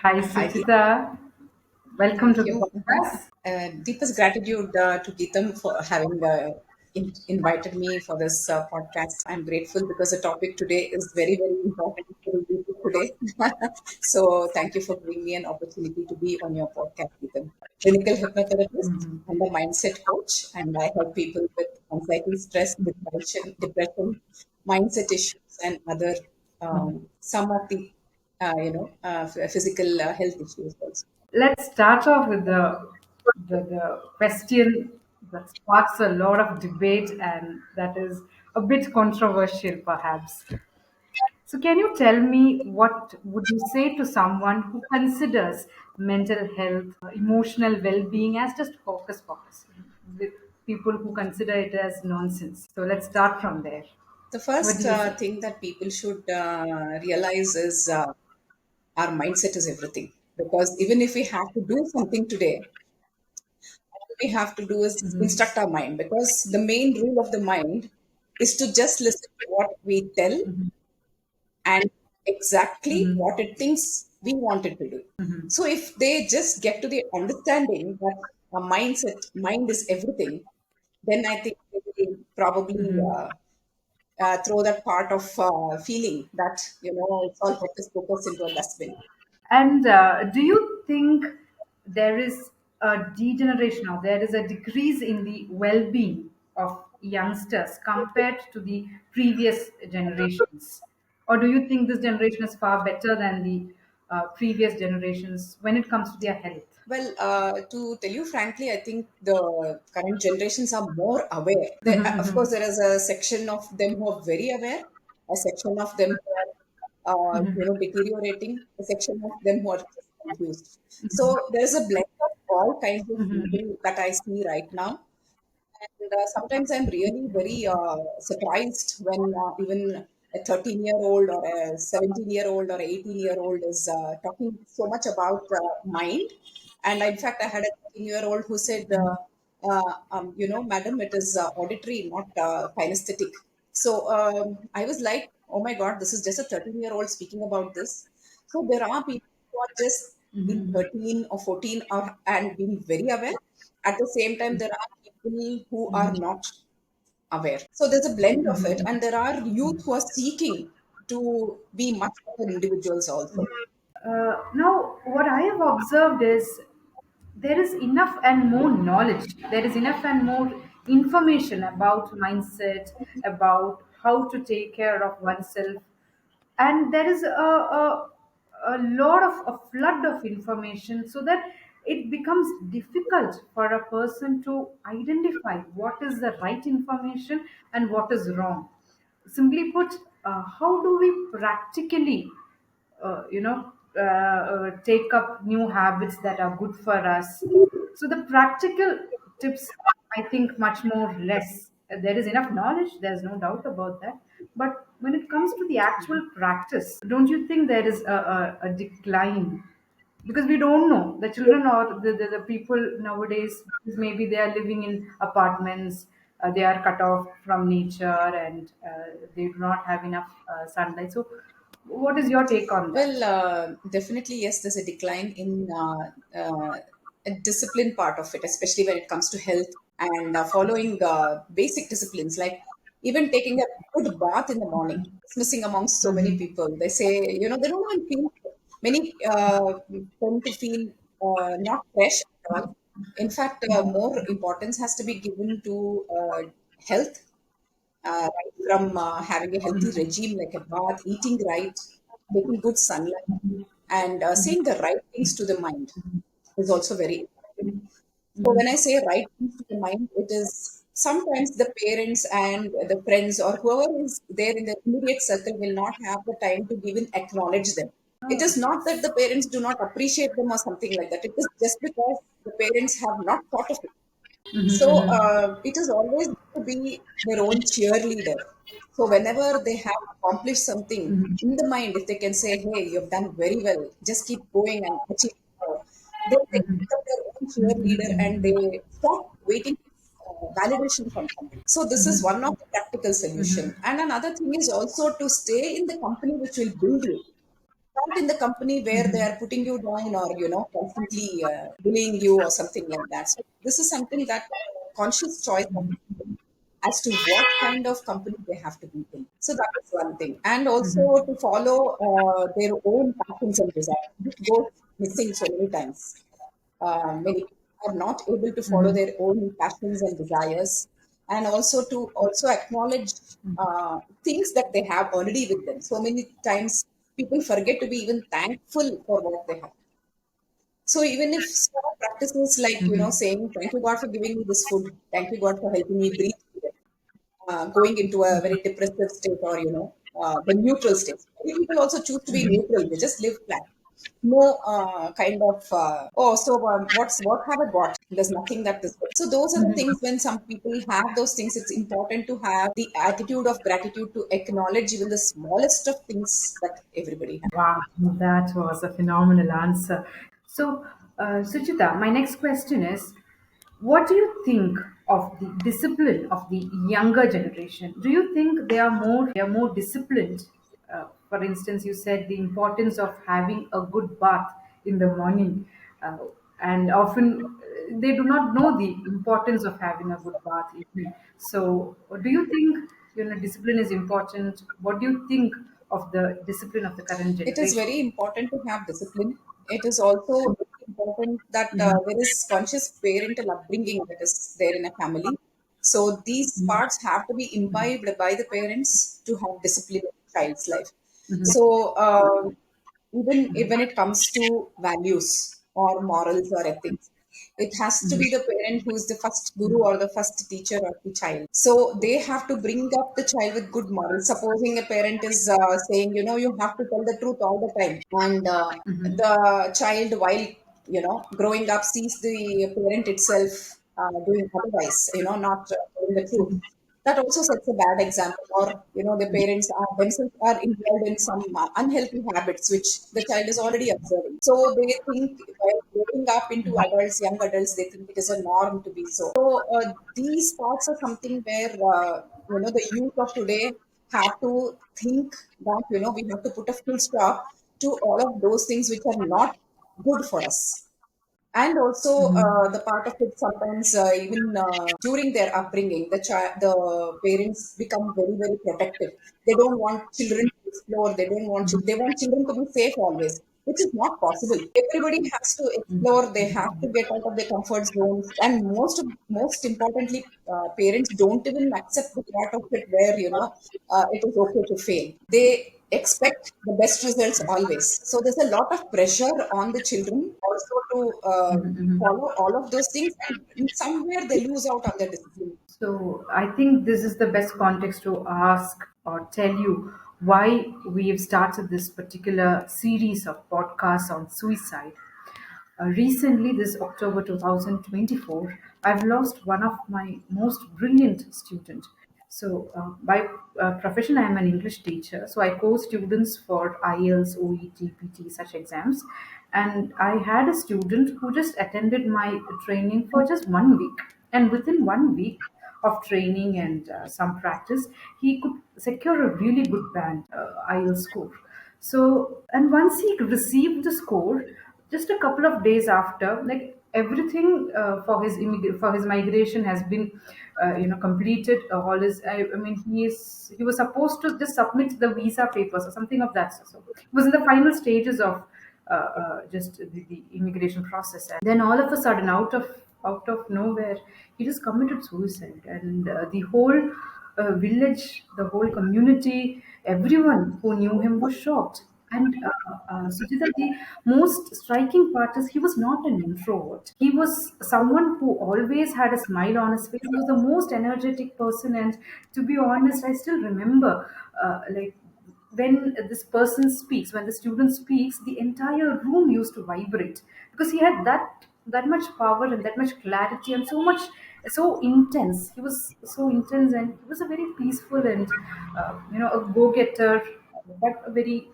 Hi, Hi, Suchita. Welcome to thank the you. podcast. Deepest gratitude to Geetham for having invited me for this podcast. I'm grateful because the topic today is very, very important for you today. So, thank you for giving me an opportunity to be on your podcast, Geetham. Clinical hypnotherapist and a mindset coach, and I help people with anxiety, stress, depression, mindset issues, and other some of the physical health issues also. Let's start off with the question that sparks a lot of debate and that is a bit controversial, perhaps. So, can you tell me what would you say to someone who considers mental health, emotional well-being as just focus, with people who consider it as nonsense? So, let's start from there. The What first do you say? thing that people should realize is our mindset is everything. Because even if we have to do something today, all we have to do is instruct our mind. Because the main rule of the mind is to just listen to what we tell and exactly what it thinks we want it to do. So if they just get to the understanding that mind is everything, then I think they will probably throw that part of feeling that it's all hocus pocus into a dustbin. And do you think there is a degeneration or there is a decrease in the well being of youngsters compared to the previous generations? Or do you think this generation is far better than the previous generations when it comes to their health? Well, to tell you frankly, I think the current generations are more aware. Of course, there is a section of them who are very aware, a section of them who are, deteriorating, a section of them who are just confused. So there is a blend of all kinds of people that I see right now. And sometimes I'm really very surprised when even a 13-year-old or a 17-year-old or 18-year-old is talking so much about mind. And in fact, I had a 13-year-old who said, madam, it is auditory, not kinesthetic. So I was like, oh my God, this is just a 13-year-old speaking about this. So there are people who are just being 13 or 14 and being very aware. At the same time, there are people who are not aware. So there's a blend of it, and there are youth who are seeking to be much better individuals also. Now, what I have observed is there is enough and more knowledge, there is enough and more information about mindset, about how to take care of oneself, and there is a lot of a flood of information so that it becomes difficult for a person to identify what is the right information and what is wrong. Simply put, how do we practically take up new habits that are good for us? So the practical tips are, I think, much more less. There is enough knowledge, there's no doubt about that, but when it comes to the actual practice, don't you think there is a decline? Because we don't know the children or the people nowadays, because maybe they are living in apartments, they are cut off from nature, and they do not have enough sunlight. So what is your take on that? Well, definitely, yes, there's a decline in a discipline part of it, especially when it comes to health and following basic disciplines like even taking a good bath in the morning. It's missing amongst so many people. They say, they don't even feel, many tend to feel not fresh at all. In fact, more importance has to be given to health, right from having a healthy regime like a bath, eating right, taking good sunlight, and saying the right things to the mind is also very important. So when I say right things to the mind, it is sometimes the parents and the friends or whoever is there in the immediate circle will not have the time to even acknowledge them. It is not that the parents do not appreciate them or something like that. It is just because the parents have not thought of it. So it is always to be their own cheerleader. So whenever they have accomplished something in the mind, if they can say, "Hey, you've done very well. Just keep going and achieve more," then they become their own cheerleader and they stop waiting for validation from somebody. So this is one of the practical solution. And another thing is also to stay in the company which will build you. not in the company where they are putting you down or constantly bullying you or something like that. So this is something that conscious choice of people as to what kind of company they have to be in. So that is one thing, and also to follow their own passions and desires. This goes missing so many times. Many people are not able to follow their own passions and desires, and also to also acknowledge things that they have already with them. So many times people forget to be even thankful for what they have. So even if small practices like saying thank you God for giving me this food, thank you God for helping me breathe today, going into a very depressive state or the neutral state. Many people also choose to be neutral; they just live flat. No kind of oh, so what have I got? There's nothing that is good. So those are the things when some people have those things. It's important to have the attitude of gratitude to acknowledge even the smallest of things that everybody has. Wow, that was a phenomenal answer. So, Suchita, my next question is, what do you think of the discipline of the younger generation? Do you think they are more disciplined? For instance, you said the importance of having a good bath in the morning, uh, and often they do not know the importance of having a good bath evening. So, do you think discipline is important? What do you think of the discipline of the current It is generation? very important to have discipline. It is also very important that there is conscious parental upbringing that is there in a family. So these parts have to be imbibed by the parents to have discipline in a child's life. So even when it comes to values or morals or ethics, it has to be the parent who is the first guru or the first teacher of the child. So they have to bring up the child with good morals. Supposing a parent is saying, you have to tell the truth all the time, and the child, while growing up, sees the parent itself doing otherwise, not telling the truth. That also sets a bad example, or the parents are themselves are involved in some unhealthy habits which the child is already observing. So they think while growing up into adults, young adults, they think it is a norm to be so these thoughts are something where the youth of today have to think that we have to put a full stop to all of those things which are not good for us. And also the part of it, sometimes even during their upbringing, the parents become very very protective. They don't want children to explore. They want children to be safe always, which is not possible. Everybody has to explore. They have to get out of their comfort zones, and most importantly, parents don't even accept the part of it where it is okay to fail. They expect the best results always. So there's a lot of pressure on the children also to follow all of those things, and in somewhere they lose out on their discipline. So I think this is the best context to ask or tell you why we have started this particular series of podcasts on suicide. Recently, this October 2024, I've lost one of my most brilliant students. So, by profession, I am an English teacher. So, I coach students for IELTS, OET, PT, such exams. And I had a student who just attended my training for just 1 week. And within 1 week of training and some practice, he could secure a really good band IELTS score. So, and once he received the score, just a couple of days after, like everything for his migration has been completed. All his I mean he was supposed to just submit the visa papers or something of that sort. So it was in the final stages of just the immigration process, and then all of a sudden, out of nowhere, he just committed suicide, and the whole village, the whole community, everyone who knew him was shocked. And Suchita, the most striking part is he was not an introvert. He was someone who always had a smile on his face. He was the most energetic person, and to be honest, I still remember, like when this person speaks, when the student speaks, the entire room used to vibrate because he had that much power and that much clarity and so intense. He was so intense, and he was a very peaceful and a go-getter, but a very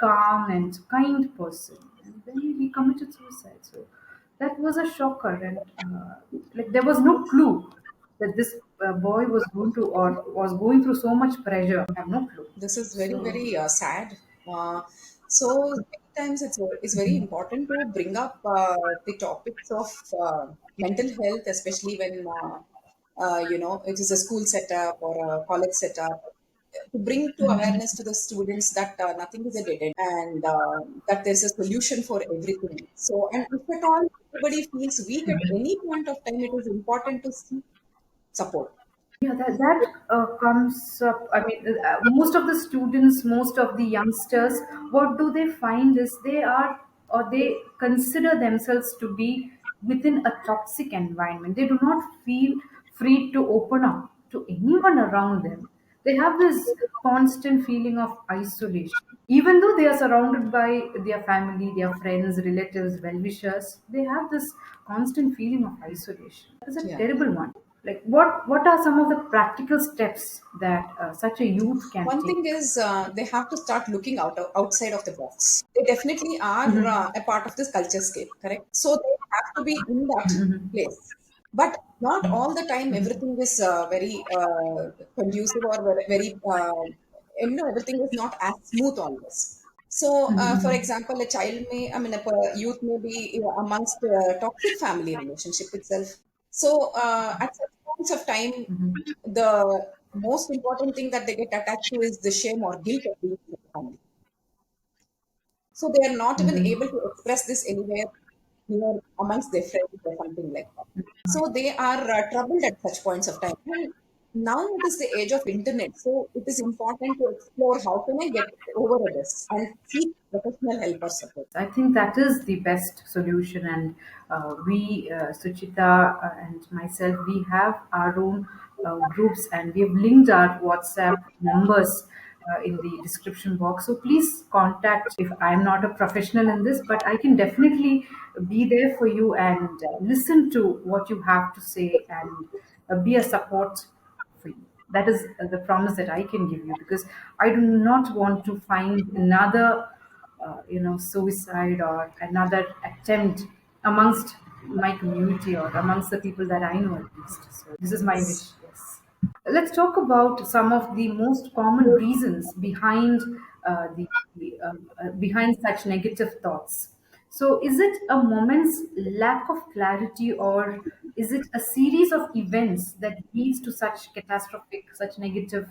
calm and kind person. And then he committed suicide. So that was a shocker, and like there was no clue that this boy was going to or was going through so much pressure. I have no clue. This is very So very sad. So many times it's very important to bring up the topics of mental health, especially when it is a school setup or a college setup, to bring to awareness to the students that nothing is a dead end, and that there's a solution for everything. So, and if at all everybody feels weak at any point of time, it is important to seek support. Yeah, that comes up. I mean, most of the students, most of the youngsters, what do they find is they are, or they consider themselves to be within a toxic environment. They do not feel free to open up to anyone around them. They have this constant feeling of isolation. Even though they are surrounded by their family, their friends, relatives, well wishers, they have this constant feeling of isolation. That is a Yeah. terrible one. Like, what are some of the practical steps that such a youth can One take? thing is they have to start looking outside of the box. They definitely are a part of this culture scape, correct? So they have to be in that place. But not all the time everything is very conducive or very, everything is not as smooth always. So, for example, a child may, I mean, youth may be amongst toxic family relationship itself. So, at such points of time, the most important thing that they get attached to is the shame or guilt of being in the family. So they are not even able to express this anywhere near amongst their friends or something like that. So they are troubled at such points of time. And now it is the age of internet. So it is important to explore how can I get over this and seek professional help or support. I think that is the best solution. And Suchita and myself, we have our own groups, and we have linked our WhatsApp numbers in the description box. So please contact if I'm not a professional in this, but I can definitely be there for you and listen to what you have to say and be a support for you. That is the promise that I can give you, because I do not want to find another suicide or another attempt amongst my community or amongst the people that I know at least. So this is my wish. Yes. Let's talk about some of the most common reasons behind behind such negative thoughts. So, is it a moment's lack of clarity, or is it a series of events that leads to such catastrophic, such negative,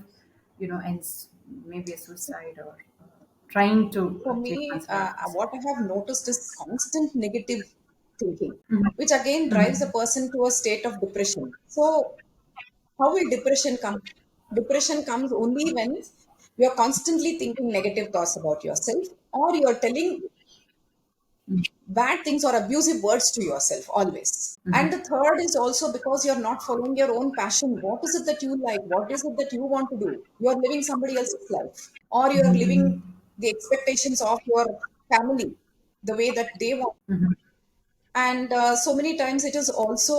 ends? Maybe a suicide or trying to For take me, one's life. what I have noticed is constant negative thinking, Mhm. which again drives a Mhm. person to a state of depression. So, how will depression come? Depression comes only when you're constantly thinking negative thoughts about yourself, or you're telling bad things or abusive words to yourself always. And the third is also because you're not following your own passion. What is it that you like? What is it that you want to do? You're living somebody else's life, or you're living the expectations of your family the way that they want. And so many times it is also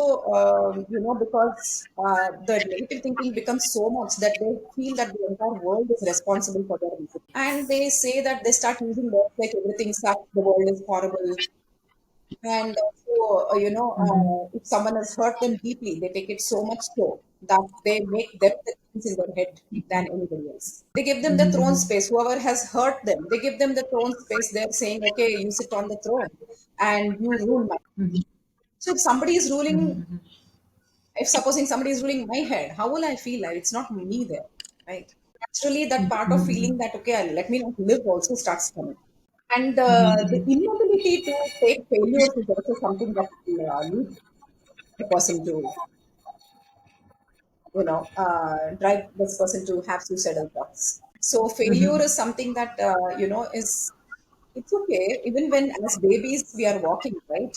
because the negative thinking becomes so much that they feel that the entire world is responsible for their misery, and they say that they start using words like everything sucks, the world is horrible. And also, if someone has hurt them deeply, they take it so much so that they make them the things in their head than anybody else. They give them the throne space. Whoever has hurt them, they give them the throne space. They're saying, okay, you sit on the throne and you rule my. So if somebody is ruling, if supposing somebody is ruling my head, how will I feel? It's not me there, right? Naturally, that part of feeling that, okay, let me not live also starts coming. And the inability to take failures is also something that will lead the person to, drive this person to have suicidal thoughts. So failure is something that, is, it's okay. Even when as babies we are walking, right?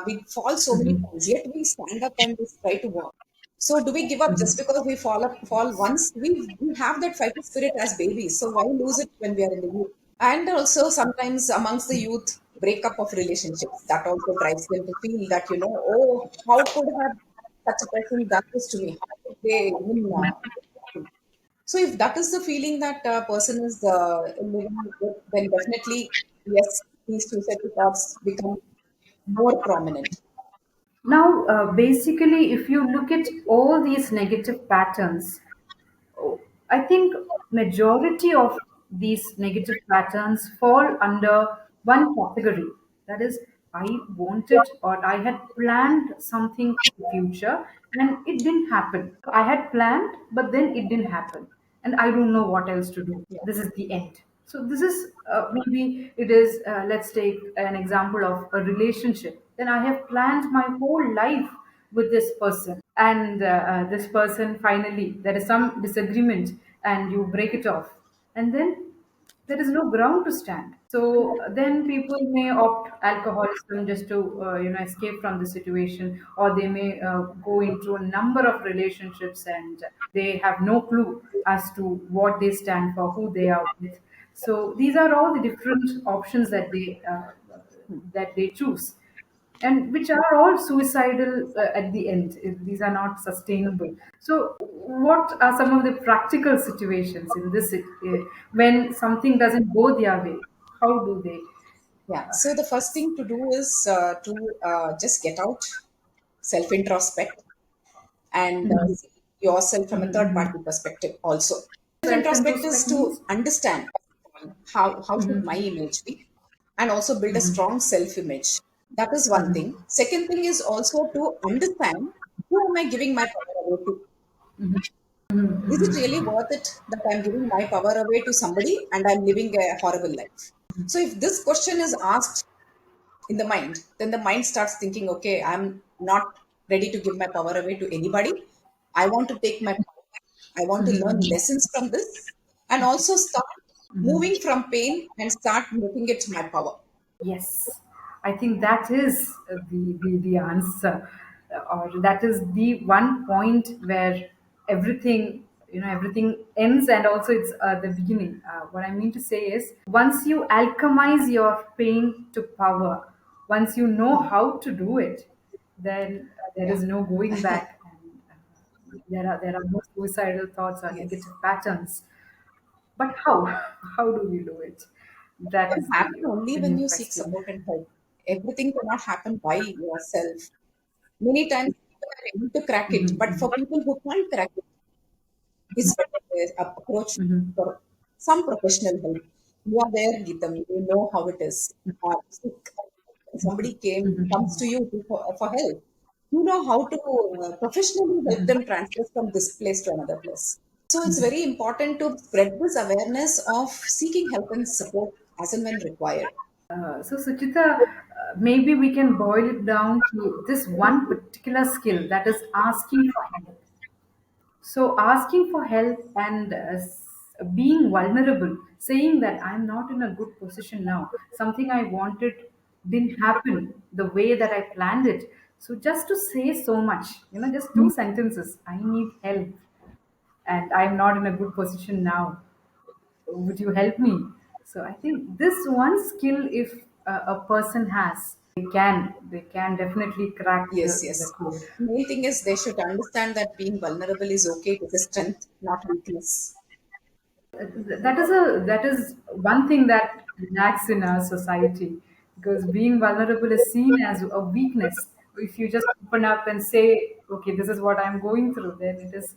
We fall so many times, yet we stand up and we try to walk. So do we give up just because we fall once? We have that fighting spirit as babies. So why lose it when we are in the youth? And also sometimes amongst the youth, breakup of relationships that also drives them to feel that, oh, how could have such a person done this to me? How could they even so if that is the feeling that a person is living with, then definitely yes, these suicidal thoughts become more prominent. Now, basically, if you look at all these negative patterns, I think majority of these negative patterns fall under one category. That is, I wanted or I had planned something for the future and it didn't happen. I had planned, but then it didn't happen. And I don't know what else to do. Yeah. This is the end. So, this is maybe it is, let's take an example of a relationship. Then I have planned my whole life with this person, and this person finally, there is some disagreement, and you break it off, and then there is no ground to stand. So then people may opt alcoholism just to escape from the situation, or they may go into a number of relationships and they have no clue as to what they stand for, who they are with. So these are all the different options that they choose, and which are all suicidal at the end. These are not sustainable. So what are some of the practical situations in this when something doesn't go their way? How do they? Yeah. So the first thing to do is to just get out, self introspect, and Mhm. see yourself from a third Mhm. party perspective also. Self Self introspect is introspect to means. understand how should my image be, and also build a strong self image. That is one thing. Second thing is also to understand who am I giving my power away to. Is it really worth it that I'm giving my power away to somebody and I'm living a horrible life? So if this question is asked in the mind, then the mind starts thinking, okay, I'm not ready to give my power away to anybody. I want to take my power. I want to learn lessons from this and also start moving from pain and start making it my power. Yes, I think that is the answer, or that is the one point where everything, everything ends, and also it's the beginning. What I mean to say is, once you alchemize your pain to power, once you know how to do it, then there Yeah. is no going back, and there are no suicidal thoughts or Yes. negative patterns. But how? How do we do it? That Can is happen only the when new you seek question. support and help. Everything cannot happen by yourself. Many times people are able to crack it, but for people who can't crack it, it's better to approach for some professional help. You are there, Geetam. You know how it is. Sick, somebody comes to you for help. You know how to professionally help them transfer from this place to another place. So it's very important to spread this awareness of seeking help and support as and when required. So, Suchita, maybe we can boil it down to this one particular skill, that is asking for help. So, asking for help and being vulnerable, saying that I'm not in a good position now, something I wanted didn't happen the way that I planned it. So, just to say so much, just two sentences, I need help and I'm not in a good position now. Would you help me? So I think this one skill, if a person has, they can definitely crack Yes, the yes. code. Main thing is they should understand that being vulnerable is okay. It is a strength, not weakness. That is one thing that lacks in our society, because being vulnerable is seen as a weakness. If you just open up and say, okay, this is what I'm going through, then it is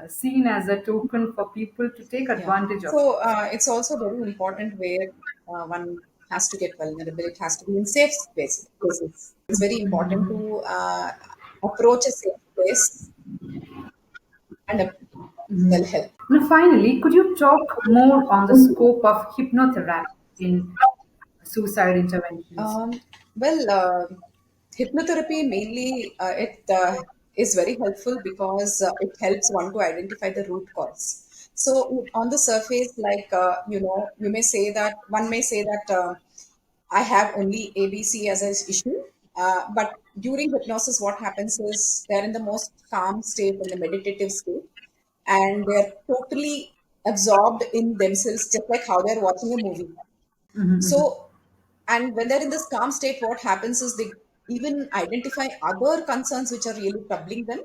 seen as a token for people to take Yeah. advantage of. So it's also very important where one has to get vulnerable. It has to be in safe places. It's very important to approach a safe place and a professional help. Now, finally, could you talk more on the scope of hypnotherapy in suicide interventions? Um, well, hypnotherapy mainly it is very helpful because it helps one to identify the root cause. So on the surface, like you may say that one may say that I have only ABC as an issue, but during hypnosis, what happens is they're in the most calm state, in the meditative state, and they're totally absorbed in themselves, just like how they're watching a movie. So, and when they're in this calm state, what happens is they even identify other concerns which are really troubling them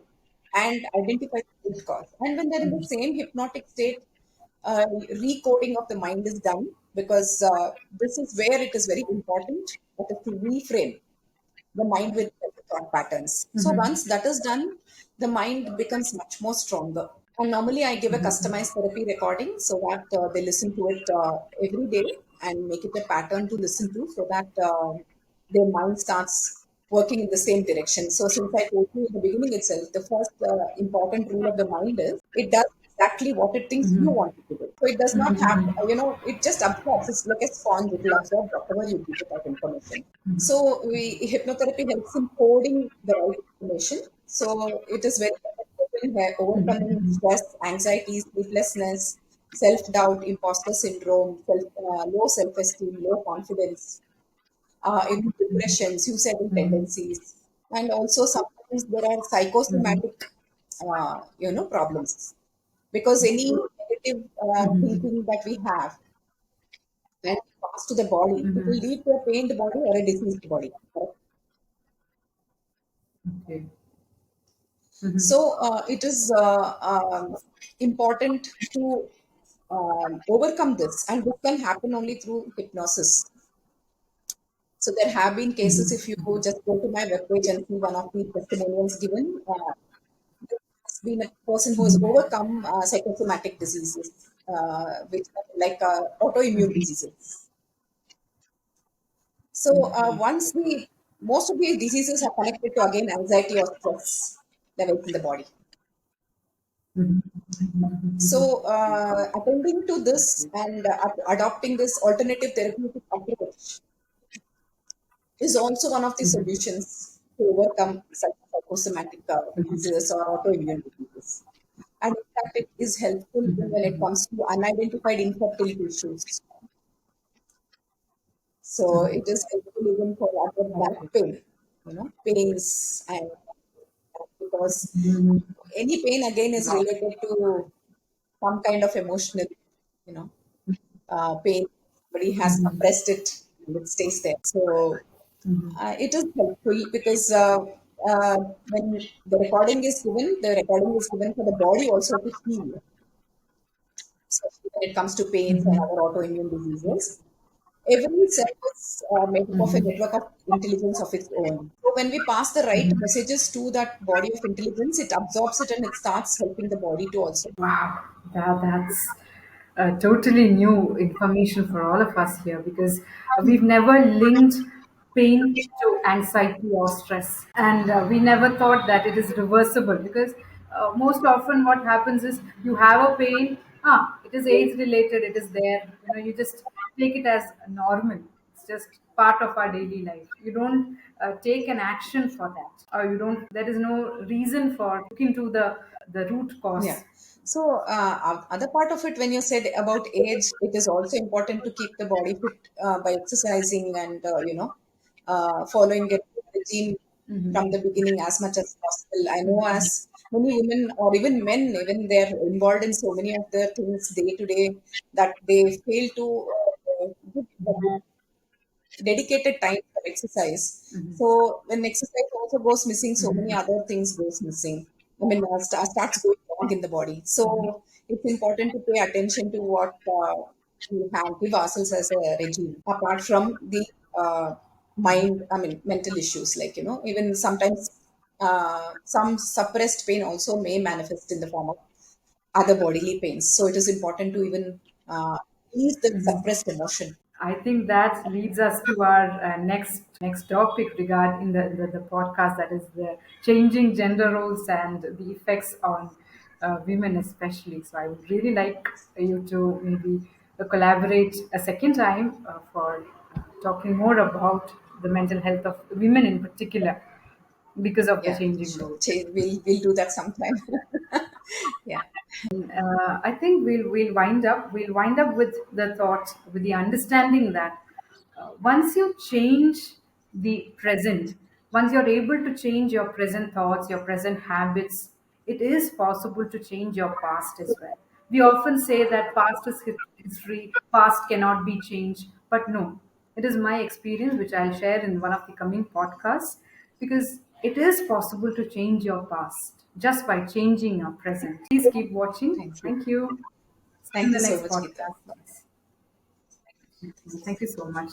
and identify the root cause. And when they're in the same hypnotic state, recoding of the mind is done because this is where it is very important that is to reframe the mind with the thought patterns. So once that is done, the mind becomes much more stronger. And normally, I give a customized therapy recording so that they listen to it every day and make it a pattern to listen to so that their mind starts working in the same direction. So, since I told you in the beginning itself, the first important rule of the mind is it does exactly what it thinks you want it to do. So, it does not have, it just absorbs. It's like a sponge, it will absorb whatever you give it as information. So hypnotherapy helps in coding the right information. So it is very effective in overcoming stress, anxiety, sleeplessness, self-doubt, imposter syndrome, low self-esteem, low confidence, in depression, suicidal tendencies, and also sometimes there are psychosomatic, problems because any negative thinking that we have and pass to the body, it will lead to a pained body or a diseased body. Okay. So it is important to overcome this, and this can happen only through hypnosis. So there have been cases, if you just go to my webpage and see one of the testimonials given, there has been a person who has overcome psychosomatic diseases, which like autoimmune diseases. So once the most of these diseases are connected to again anxiety or stress levels in the body. So, attending to this and adopting this alternative therapeutic approach is also one of the solutions to overcome such psychosomatic diseases or autoimmune diseases. And in fact, it is helpful even when it comes to unidentified infertility issues. So, it is helpful even for other back pain, pains, and because any pain again is related to some kind of emotional, you know, pain, but he has suppressed it and it stays there. So it is helpful because when the recording is given for the body also to heal, especially when it comes to pains and other autoimmune diseases. Every cell is made up of a network of intelligence of its own. So when we pass the right messages to that body of intelligence, it absorbs it and it starts helping the body to also. Wow, that's totally new information for all of us here because we've never linked pain to anxiety or stress, and we never thought that it is reversible because most often what happens is you have a pain, it is age related, it is there, you just take it as normal. It's just part of our daily life. You don't take an action for that, or you don't. There is no reason for look into the root Yeah. cause. So, other part of it, when you said about age, it is also important to keep the body fit by exercising and following a regime from the beginning as much as possible. I know as many women or even men, even they're involved in so many of their things day to day that they fail to give dedicated time for exercise. So when exercise also goes missing, so many other things goes missing. I mean, starts going wrong in the body. So it's important to pay attention to what we have give ourselves as a regime. Apart from the mental issues, like even sometimes some suppressed pain also may manifest in the form of other bodily pains. So it is important to even ease the suppressed emotion. I think that leads us to our next topic regarding the podcast, that is the changing gender roles and the effects on women especially. So I would really like you to maybe collaborate a second time for talking more about the mental health of women in particular because of the Yeah, changing sure. roles. We'll do that sometime. Yeah. I think We'll wind up with the thought, with the understanding that once you change the present, once you're able to change your present thoughts, your present habits, it is possible to change your past as well. We often say that past is history, past cannot be changed, but no, it is my experience, which I'll share in one of the coming podcasts, because it is possible to change your past just by changing your present. Please keep watching. Thank you. Thank you. See you in Thank the you so next much, Geeta. podcast. Yes. Thank you so much.